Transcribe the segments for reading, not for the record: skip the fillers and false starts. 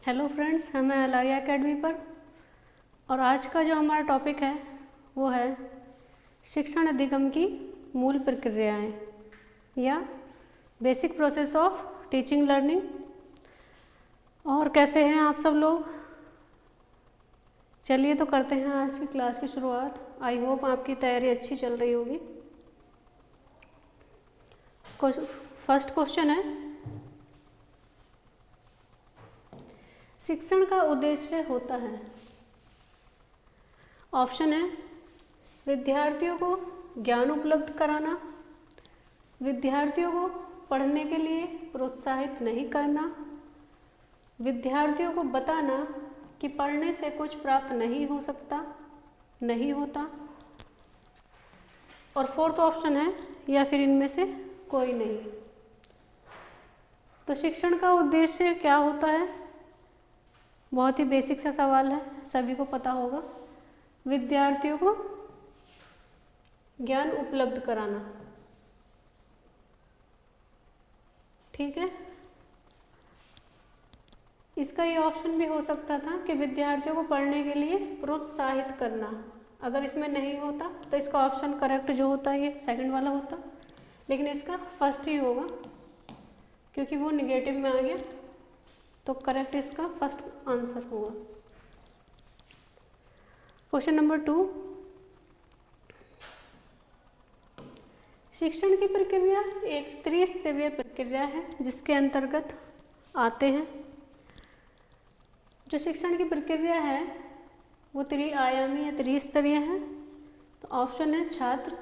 Hello friends, हम हैं अलारिया academy पर और आज का जो हमारा टॉपिक है वो है शिक्षण अधिगम की मूल प्रक्रियाएं या basic process of teaching learning. और कैसे हैं आप सब लोग? चलिए तो करते हैं आज की क्लास की शुरुआत। आई होप आपकी तैयारी अच्छी चल रही होगी। फर्स्ट क्वेश्चन है, शिक्षण का उद्देश्य होता है। ऑप्शन है विद्यार्थियों को ज्ञान उपलब्ध कराना, विद्यार्थियों को पढ़ने के लिए प्रोत्साहित नहीं करना, विद्यार्थियों को बताना कि पढ़ने से कुछ प्राप्त नहीं हो सकता, नहीं होता, और फोर्थ ऑप्शन है या फिर इनमें से कोई नहीं। तो शिक्षण का उद्देश्य क्या होता है? बहुत ही बेसिक सा सवाल है, सभी को पता होगा। विद्यार्थियों को ज्ञान उपलब्ध कराना, ठीक है। इसका ये ऑप्शन भी हो सकता था कि विद्यार्थियों को पढ़ने के लिए प्रोत्साहित करना। अगर इसमें नहीं होता तो इसका ऑप्शन करेक्ट जो होता है ये सेकंड वाला होता, लेकिन इसका फर्स्ट ही होगा क्योंकि वो निगेटिव में आ गया, तो करेक्ट इसका फर्स्ट आंसर होगा। क्वेश्चन नंबर 2, शिक्षण की प्रक्रिया एक त्रिस्तरीय प्रक्रिया है जिसके अंतर्गत आते हैं। जो शिक्षण की प्रक्रिया है वो त्रिआयामी या त्रिस्तरीय है। तो ऑप्शन है छात्र,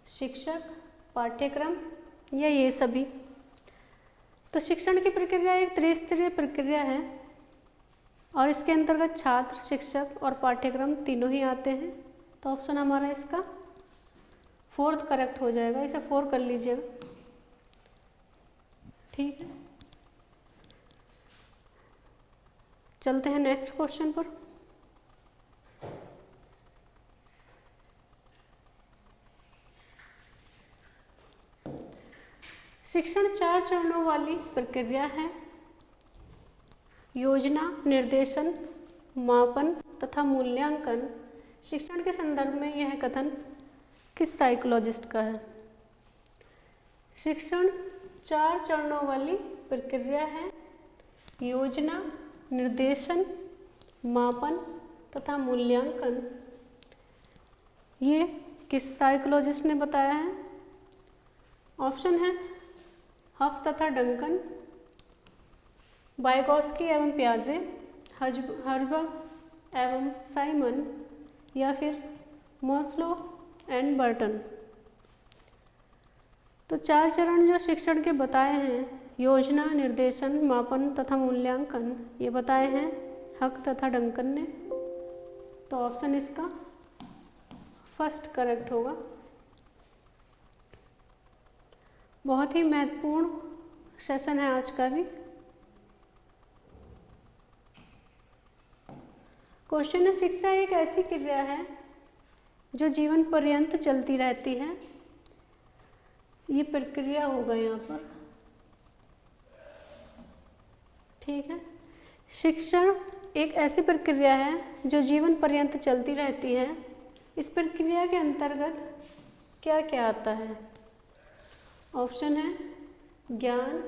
शिक्षक, पाठ्यक्रम या ये सभी। तो शिक्षण की प्रक्रिया एक त्रिस्तरीय प्रक्रिया है और इसके अंतर्गत छात्र, शिक्षक और पाठ्यक्रम तीनों ही आते हैं। तो ऑप्शन हमारा इसका फोर्थ करेक्ट हो जाएगा, इसे 4 कर लीजिएगा, ठीक है। चलते हैं नेक्स्ट क्वेश्चन पर। शिक्षण 4 चरणों वाली प्रक्रिया है। योजना, निर्देशन, मापन तथा मूल्यांकन। शिक्षण के संदर्भ में यह कथन किस साइकोलॉजिस्ट का है? शिक्षण 4 चरणों वाली प्रक्रिया है। योजना, निर्देशन, मापन तथा मूल्यांकन, ये किस साइकोलॉजिस्ट ने बताया है? ऑप्शन है हफ तथा डंकन, वाइगोस्की एवं पियाजे, हर्बर्ग एवं साइमन, या फिर मास्लो एंड बर्टन। तो 4 चरण जो शिक्षण के बताए हैं, योजना, निर्देशन, मापन तथा मूल्यांकन, ये बताए हैं हक तथा डंकन ने। तो ऑप्शन इसका फर्स्ट करेक्ट होगा। बहुत ही महत्वपूर्ण सेशन है आज का भी। क्वेश्चन है, शिक्षा एक ऐसी क्रिया है जो जीवन पर्यंत चलती रहती है। ये प्रक्रिया होगा यहाँ पर, ठीक है। शिक्षण एक ऐसी प्रक्रिया है जो जीवन पर्यंत चलती रहती है। इस प्रक्रिया के अंतर्गत क्या क्या आता है? ऑप्शन है ज्ञान,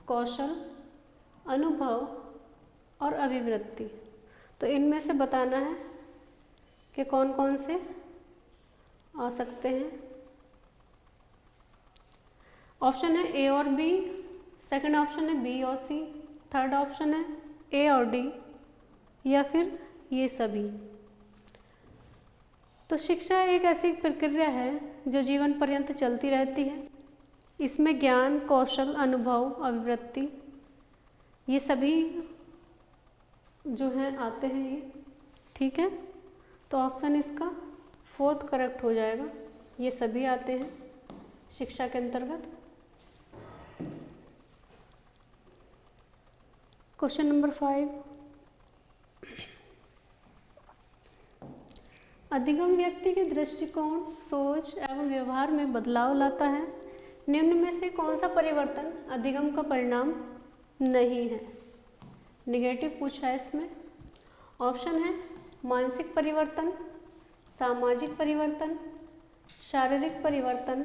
कौशल, अनुभव और अभिवृत्ति। तो इनमें से बताना है कि कौन कौन से आ सकते हैं। ऑप्शन है ए और बी, सेकंड ऑप्शन है बी और सी, थर्ड ऑप्शन है ए और डी, या फिर ये सभी। तो शिक्षा एक ऐसी प्रक्रिया है जो जीवन पर्यंत चलती रहती है। इसमें ज्ञान, कौशल, अनुभव, अभिवृत्ति, ये सभी जो हैं आते हैं ये, ठीक है। तो ऑप्शन इसका फोर्थ करेक्ट हो जाएगा, ये सभी आते हैं शिक्षा के अंतर्गत। क्वेश्चन नंबर 5, अधिगम व्यक्ति के दृष्टिकोण, सोच एवं व्यवहार में बदलाव लाता है। निम्न में से कौन सा परिवर्तन अधिगम का परिणाम नहीं है? निगेटिव पूछा है इसमें। ऑप्शन है मानसिक परिवर्तन, सामाजिक परिवर्तन, शारीरिक परिवर्तन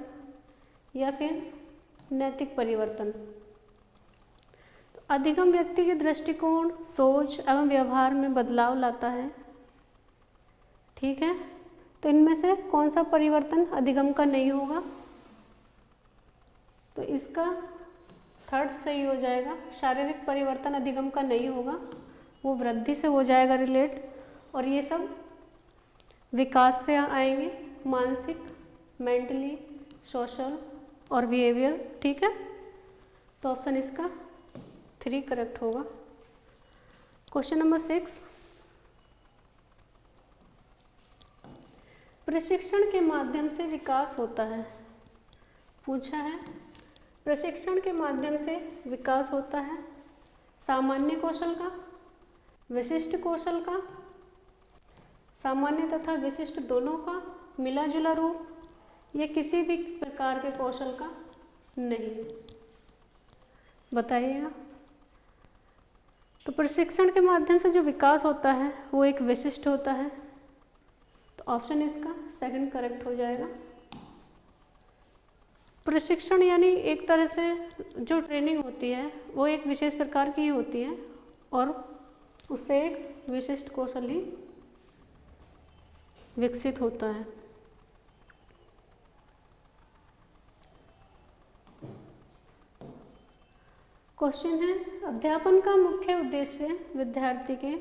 या फिर नैतिक परिवर्तन। तो अधिगम व्यक्ति के दृष्टिकोण, सोच एवं व्यवहार में बदलाव लाता है। ठीक है, तो इनमें से कौन सा परिवर्तन अधिगम का नहीं होगा? तो इसका थर्ड सही हो जाएगा। शारीरिक परिवर्तन अधिगम का नहीं होगा, वो वृद्धि से हो जाएगा रिलेट, और ये सब विकास से आएंगे, मानसिक, मेंटली, सोशल और बिहेवियर। ठीक है, तो ऑप्शन इसका 3 करेक्ट होगा। क्वेश्चन नंबर 6, प्रशिक्षण के माध्यम से विकास होता है। पूछा है प्रशिक्षण के माध्यम से विकास होता है सामान्य कौशल का, विशिष्ट कौशल का, सामान्य तथा विशिष्ट दोनों का मिला जुला रूप, या किसी भी प्रकार के कौशल का नहीं। बताइएगा। तो प्रशिक्षण के माध्यम से जो विकास होता है वो एक विशिष्ट होता है, तो ऑप्शन इसका सेकंड करेक्ट हो जाएगा। प्रशिक्षण यानी एक तरह से जो ट्रेनिंग होती है वो एक विशेष प्रकार की ही होती है और उससे एक विशिष्ट कौशल ही विकसित होता है। क्वेश्चन है अध्यापन का मुख्य उद्देश्य विद्यार्थी के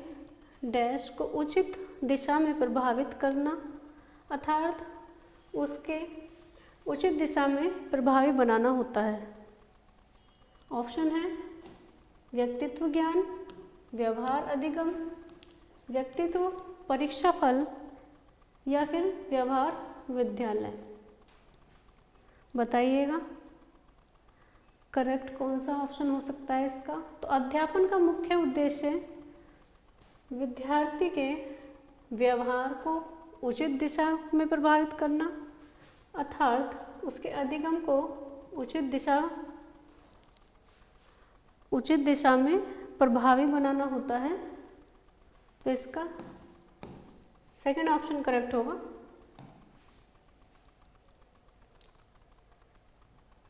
डैश को उचित दिशा में प्रभावित करना, अर्थात उसके उचित दिशा में प्रभावी बनाना होता है। ऑप्शन है व्यक्तित्व ज्ञान, व्यवहार अधिगम, व्यक्तित्व परीक्षा फल या फिर व्यवहार विद्यालय। बताइएगा करेक्ट कौन सा ऑप्शन हो सकता है इसका। तो अध्यापन का मुख्य उद्देश्य विद्यार्थी के व्यवहार को उचित दिशा में प्रभावित करना, अर्थात उसके अधिगम को उचित दिशा में प्रभावी बनाना होता है। तो इसका सेकंड ऑप्शन करेक्ट होगा।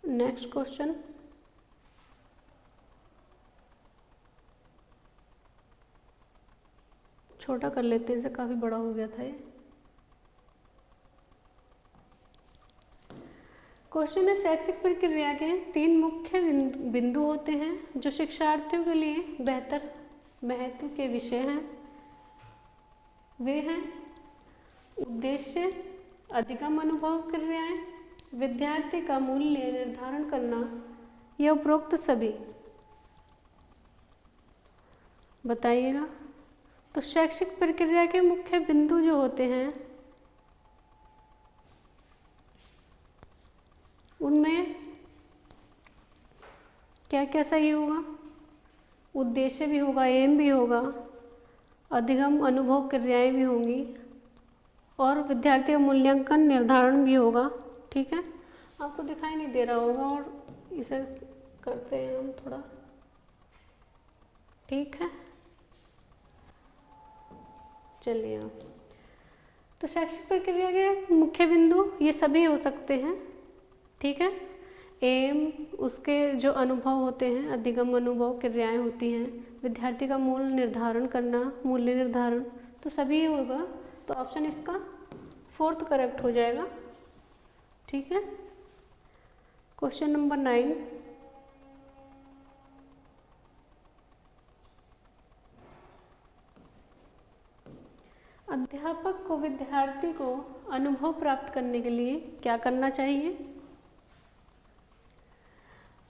नेक्स्ट क्वेश्चन, छोटा कर लेते हैं, इसे काफी बड़ा हो गया था ये। क्वेश्चन है शैक्षिक प्रक्रिया के 3 मुख्य बिंदु होते हैं जो शिक्षार्थियों के लिए बेहतर महत्व के विषय हैं। वे हैं उद्देश्य, अधिगम अनुभव क्रियाएं, विद्यार्थी का मूल्य निर्धारण करना, या उपरोक्त सभी। बताइएगा। तो शैक्षिक प्रक्रिया के मुख्य बिंदु जो होते हैं उनमें क्या क्या सही होगा? उद्देश्य भी होगा, एम भी होगा, अधिगम अनुभव क्रियाएं भी होंगी और विद्यार्थी का मूल्यांकन निर्धारण भी होगा। ठीक है, आपको दिखाई नहीं दे रहा होगा और इसे करते हैं हम थोड़ा। ठीक है, चलिए। तो शैक्षिक प्रक्रिया के मुख्य बिंदु ये सभी हो सकते हैं। ठीक है, एम, उसके जो अनुभव होते हैं, अधिगम अनुभव क्रियाएं होती हैं, विद्यार्थी का मूल्य निर्धारण करना, मूल्य निर्धारण, तो सभी होगा। तो ऑप्शन इसका 4th करेक्ट हो जाएगा। ठीक है, क्वेश्चन नंबर 9, अध्यापक को विद्यार्थी को अनुभव प्राप्त करने के लिए क्या करना चाहिए?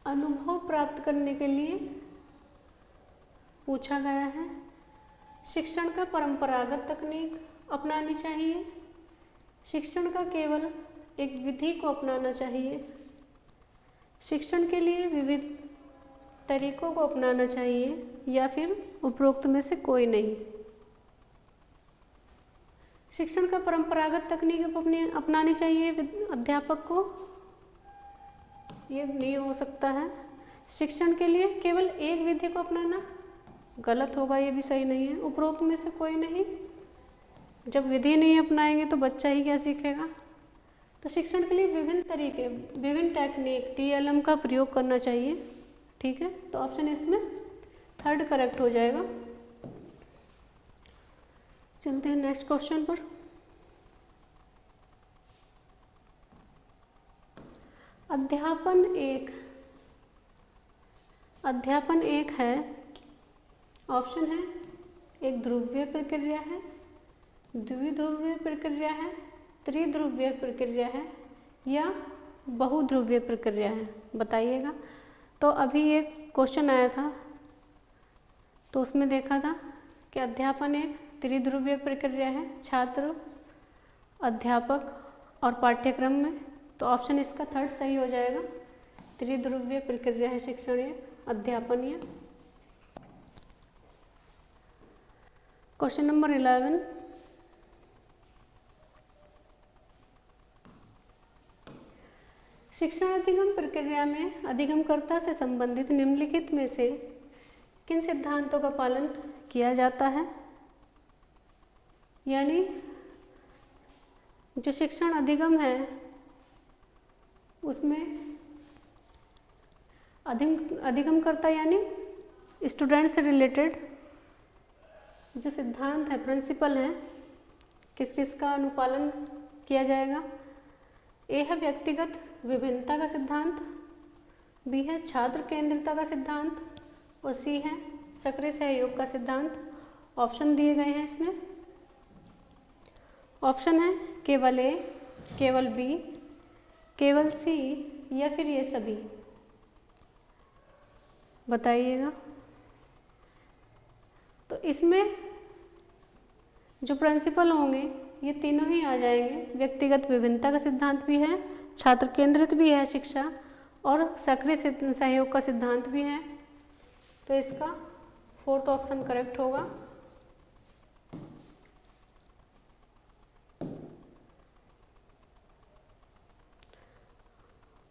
अनुभव प्राप्त करने के लिए पूछा गया है शिक्षण का परंपरागत तकनीक अपनानी चाहिए, शिक्षण का केवल एक विधि को अपनाना चाहिए, शिक्षण के लिए विविध तरीकों को अपनाना चाहिए, या फिर उपरोक्त में से कोई नहीं। शिक्षण का परंपरागत तकनीक अपनानी चाहिए अध्यापक को, ये नहीं हो सकता है। शिक्षण के लिए केवल एक विधि को अपनाना, गलत होगा, ये भी सही नहीं है। उपरोक्त में से कोई नहीं। जब विधि नहीं अपनाएंगे तो बच्चा ही क्या सीखेगा। तो शिक्षण के लिए विभिन्न तरीके, विभिन्न टेक्निक TLM का प्रयोग करना चाहिए। ठीक है, तो ऑप्शन इसमें थर्ड करेक्ट हो जाएगा। चलते हैं नेक्स्ट क्वेश्चन पर। अध्यापन एक है, ऑप्शन है एक ध्रुवीय प्रक्रिया है, द्विध्रुवीय प्रक्रिया है, त्रिध्रुवीय प्रक्रिया है या बहुध्रुवीय प्रक्रिया है, बताइएगा। तो अभी एक क्वेश्चन आया था तो उसमें देखा था कि अध्यापन एक त्रिध्रुवीय प्रक्रिया है, छात्र, अध्यापक और पाठ्यक्रम में। तो ऑप्शन इसका थर्ड सही हो जाएगा। त्रिध्रुवीय प्रक्रिया है शिक्षण एक, अध्यापन ये। क्वेश्चन नंबर 11, शिक्षण अधिगम प्रक्रिया में अधिगमकर्ता से संबंधित निम्नलिखित में से किन सिद्धांतों का पालन किया जाता है। यानी जो शिक्षण अधिगम है उसमें अधिगमकर्ता यानी स्टूडेंट से रिलेटेड जो सिद्धांत है, प्रिंसिपल है, किस किस का अनुपालन किया जाएगा। ए है व्यक्तिगत विभिन्नता का सिद्धांत, बी है छात्र केंद्रितता का सिद्धांत और सी है सक्रिय सहयोग का सिद्धांत। ऑप्शन दिए गए हैं इसमें। ऑप्शन है केवल ए, केवल बी, केवल सी या फिर ये सभी, बताइएगा। तो इसमें जो प्रिंसिपल होंगे ये तीनों ही आ जाएंगे। व्यक्तिगत विभिन्नता का सिद्धांत भी है, छात्र केंद्रित भी है शिक्षा और सक्रिय सहयोग का सिद्धांत भी है। तो इसका फोर्थ ऑप्शन करेक्ट होगा।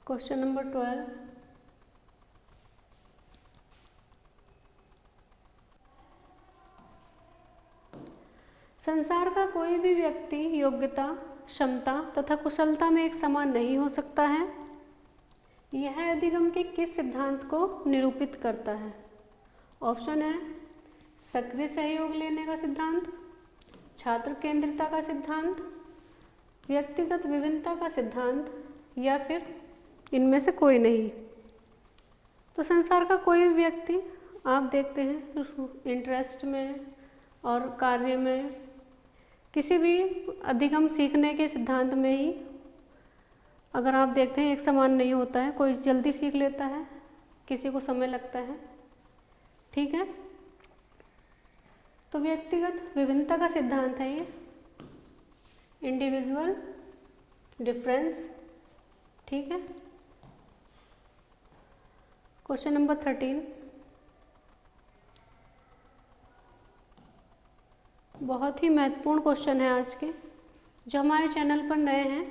क्वेश्चन नंबर 12, संसार का कोई भी व्यक्ति योग्यता, क्षमता तथा कुशलता में एक समान नहीं हो सकता है। यह अधिगम के किस सिद्धांत को निरूपित करता है। ऑप्शन है सक्रिय सहयोग लेने का सिद्धांत, छात्र केंद्रितता का सिद्धांत, व्यक्तिगत विभिन्नता का सिद्धांत या फिर इनमें से कोई नहीं। तो संसार का कोई भी व्यक्ति, आप देखते हैं इंटरेस्ट में और कार्य में, किसी भी अधिगम सीखने के सिद्धांत में ही अगर आप देखते हैं एक समान नहीं होता है। कोई जल्दी सीख लेता है, किसी को समय लगता है। ठीक है, तो व्यक्तिगत विभिन्नता का सिद्धांत है ये, इंडिविजुअल डिफरेंस। ठीक है, क्वेश्चन नंबर 13, बहुत ही महत्वपूर्ण क्वेश्चन है आज के। जो हमारे चैनल पर नए हैं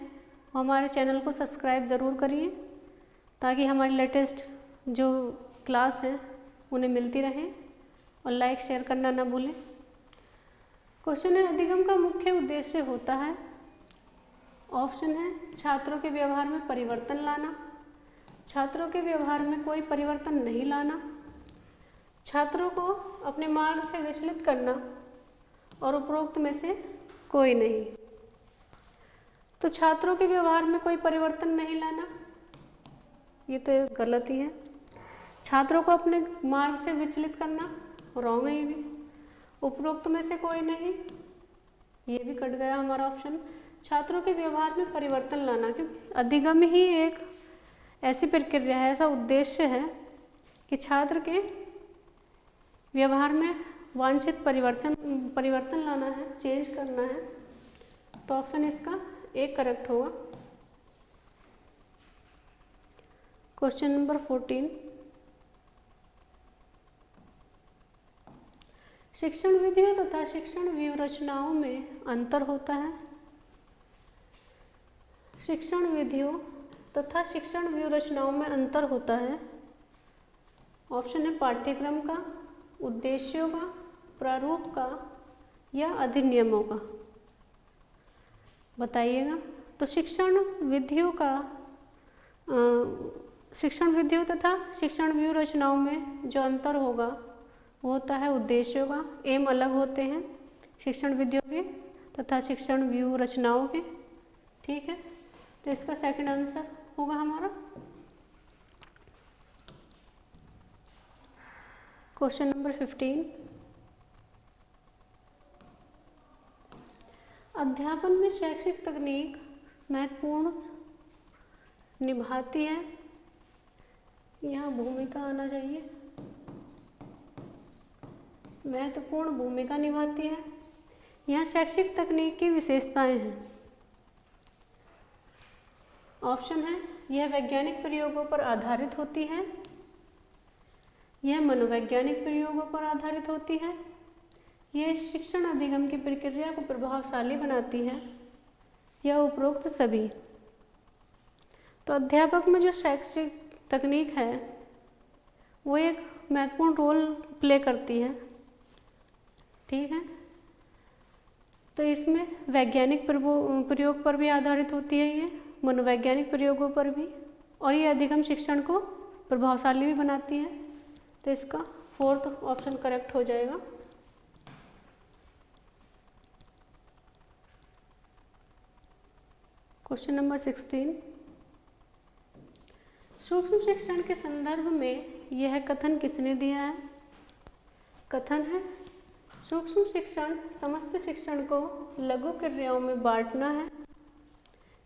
वो हमारे चैनल को सब्सक्राइब ज़रूर करिए ताकि हमारी लेटेस्ट जो क्लास है उन्हें मिलती रहे, और लाइक शेयर करना ना भूलें। क्वेश्चन है अधिगम का मुख्य उद्देश्य होता है। ऑप्शन है छात्रों के व्यवहार में परिवर्तन लाना, छात्रों के व्यवहार में कोई परिवर्तन नहीं लाना, छात्रों को अपने मार्ग से विचलित करना और उपरोक्त में से कोई नहीं। तो छात्रों के व्यवहार में कोई परिवर्तन नहीं लाना, ये तो गलत ही है। छात्रों को अपने मार्ग से विचलित करना, रॉन्ग है ये भी। उपरोक्त में से कोई नहीं, ये भी कट गया हमारा ऑप्शन। छात्रों के व्यवहार में परिवर्तन लाना, क्योंकि अधिगम ही एक ऐसी प्रक्रिया है, ऐसा उद्देश्य है कि छात्र के व्यवहार में वांछित परिवर्तन लाना है, चेंज करना है। तो ऑप्शन इसका एक करेक्ट होगा। क्वेश्चन नंबर 14, शिक्षण विधियों तथा शिक्षण व्यूहरचनाओं में अंतर होता है। शिक्षण विधियों तथा शिक्षण व्यूहरचनाओं में अंतर होता है। ऑप्शन है पाठ्यक्रम का, उद्देश्यों का, प्रारूप का या अधिनियमों का? बताइएगा। तो शिक्षण विधियों तथा शिक्षण व्यू रचनाओं में जो अंतर होगा वो होता है उद्देश्यों का। एम अलग होते हैं शिक्षण विधियों के तथा शिक्षण व्यू रचनाओं के। ठीक है, तो इसका सेकंड आंसर होगा हमारा क्वेश्चन नंबर 15। अध्यापन में शैक्षिक तकनीक महत्वपूर्ण निभाती है, यहाँ भूमिका आना चाहिए, महत्वपूर्ण भूमिका निभाती है। यहाँ शैक्षिक तकनीक की विशेषताएं हैं। ऑप्शन है, यह वैज्ञानिक प्रयोगों पर आधारित होती है, यह मनोवैज्ञानिक प्रयोगों पर आधारित होती है, यह शिक्षण अधिगम की प्रक्रिया को प्रभावशाली बनाती है, या उपरोक्त सभी। तो अध्यापक में जो शैक्षिक तकनीक है वो एक महत्वपूर्ण रोल प्ले करती है। ठीक है, तो इसमें वैज्ञानिक प्रयोग पर भी आधारित होती है, ये मनोवैज्ञानिक प्रयोगों पर भी, और ये अधिगम शिक्षण को प्रभावशाली भी बनाती है। तो इसका फोर्थ ऑप्शन करेक्ट हो जाएगा। Question number 16। सूक्ष्म शिक्षण के संदर्भ में यह कथन किसने दिया है? कथन है, सूक्ष्म शिक्षण समस्त शिक्षण को लघु क्रियाओं में बांटना है।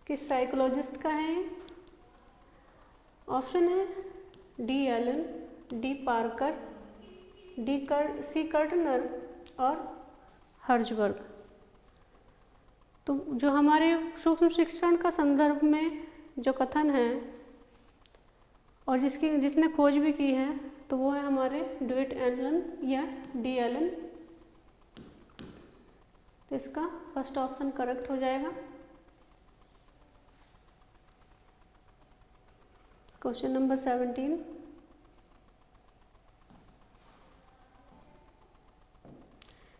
किस साइकोलॉजिस्ट का है ये? ऑप्शन है डी एलन, डी पार्कर, सी कर्टनर और हर्जबर्ग। तो जो हमारे सूक्ष्म शिक्षण का संदर्भ में जो कथन है और जिसने खोज भी की है तो वो है हमारे ड्यूइट एलन या डी एलन। तो इसका फर्स्ट ऑप्शन करेक्ट हो जाएगा। Question number 17।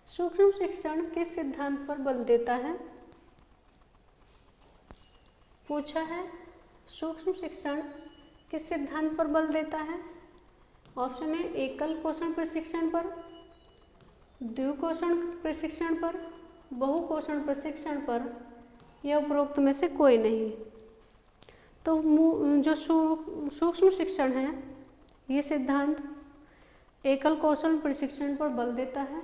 सूक्ष्म शिक्षण किस सिद्धांत पर बल देता है? पूछा है सूक्ष्म शिक्षण किस सिद्धांत पर बल देता है? ऑप्शन है एकल कौशल प्रशिक्षण पर, द्विकौशल प्रशिक्षण पर, बहुकौशल प्रशिक्षण पर, या उपरोक्त में से कोई नहीं। तो जो सूक्ष्म शिक्षण है ये सिद्धांत एकल कौशल प्रशिक्षण पर बल देता है।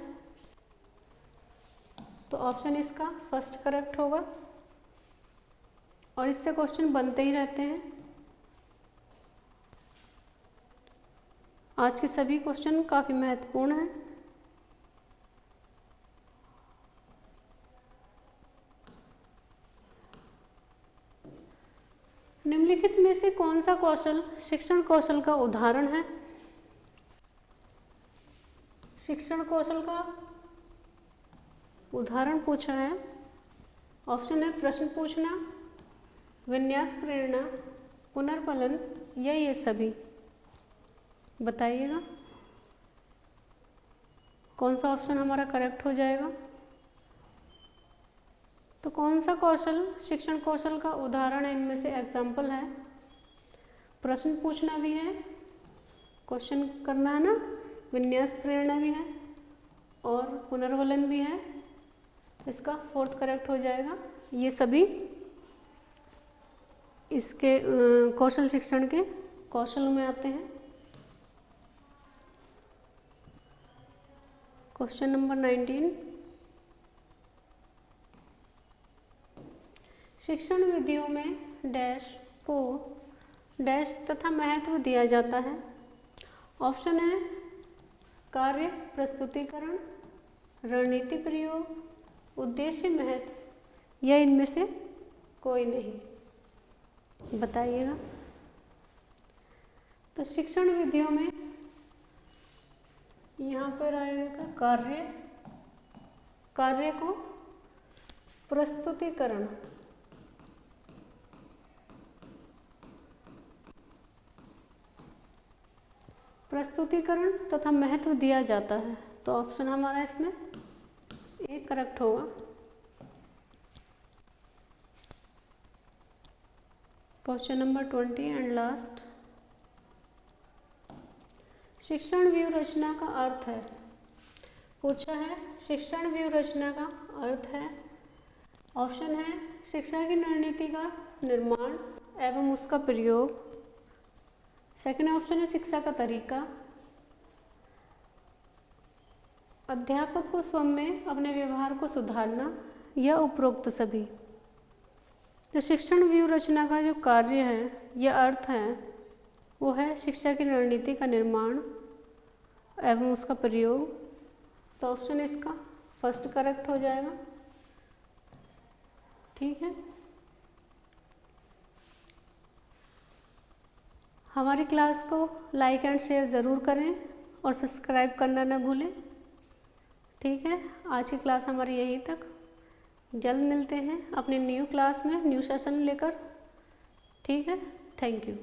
तो ऑप्शन इसका फर्स्ट करेक्ट होगा, और इससे क्वेश्चन बनते ही रहते हैं। आज के सभी क्वेश्चन काफ़ी महत्वपूर्ण हैं। निम्नलिखित में से कौन सा कौशल शिक्षण कौशल का उदाहरण है? शिक्षण कौशल का उदाहरण पूछा है। ऑप्शन है प्रश्न पूछना, विन्यास प्रेरणा, पुनर्फलन, या ये सभी। बताइएगा कौन सा ऑप्शन हमारा करेक्ट हो जाएगा। तो कौन सा कौशल शिक्षण कौशल का उदाहरण है? इनमें से एग्जाम्पल है प्रश्न पूछना भी है, क्वेश्चन करना है ना, विन्यास प्रेरणा भी है और पुनर्वलन भी है। इसका फोर्थ करेक्ट हो जाएगा। ये सभी इसके कौशल शिक्षण के कौशल में आते हैं। Question number 19। शिक्षण विधियों में डैश को डैश तथा महत्व दिया जाता है। ऑप्शन है कार्य प्रस्तुतिकरण, रणनीति प्रयोग, उद्देश्य महत्व, या इनमें से कोई नहीं। बताइएगा। तो शिक्षण विधियों में यहाँ पर आएगा कार्य को प्रस्तुतिकरण, प्रस्तुतिकरण तथा महत्व दिया जाता है। तो ऑप्शन हमारा इसमें ए करेक्ट होगा। क्वेश्चन नंबर 20 एंड लास्ट, शिक्षण व्यूह रचना का अर्थ है। पूछा है शिक्षण व्यूह रचना का अर्थ है, ऑप्शन है शिक्षा की रणनीति का निर्माण एवं उसका प्रयोग, सेकंड ऑप्शन है शिक्षा का तरीका, अध्यापक को स्वयं में अपने व्यवहार को सुधारना, या उपरोक्त सभी। तो शिक्षण व्यूह रचना का जो कार्य है या अर्थ है वो है शिक्षा की रणनीति का निर्माण एवं उसका प्रयोग। तो ऑप्शन इसका फर्स्ट करेक्ट हो जाएगा। ठीक है, हमारी क्लास को लाइक एंड शेयर ज़रूर करें और सब्सक्राइब करना न भूलें। ठीक है, आज की क्लास हमारी यहीं तक। जल्द मिलते हैं अपने न्यू क्लास में न्यू सेशन लेकर। ठीक है, थैंक यू।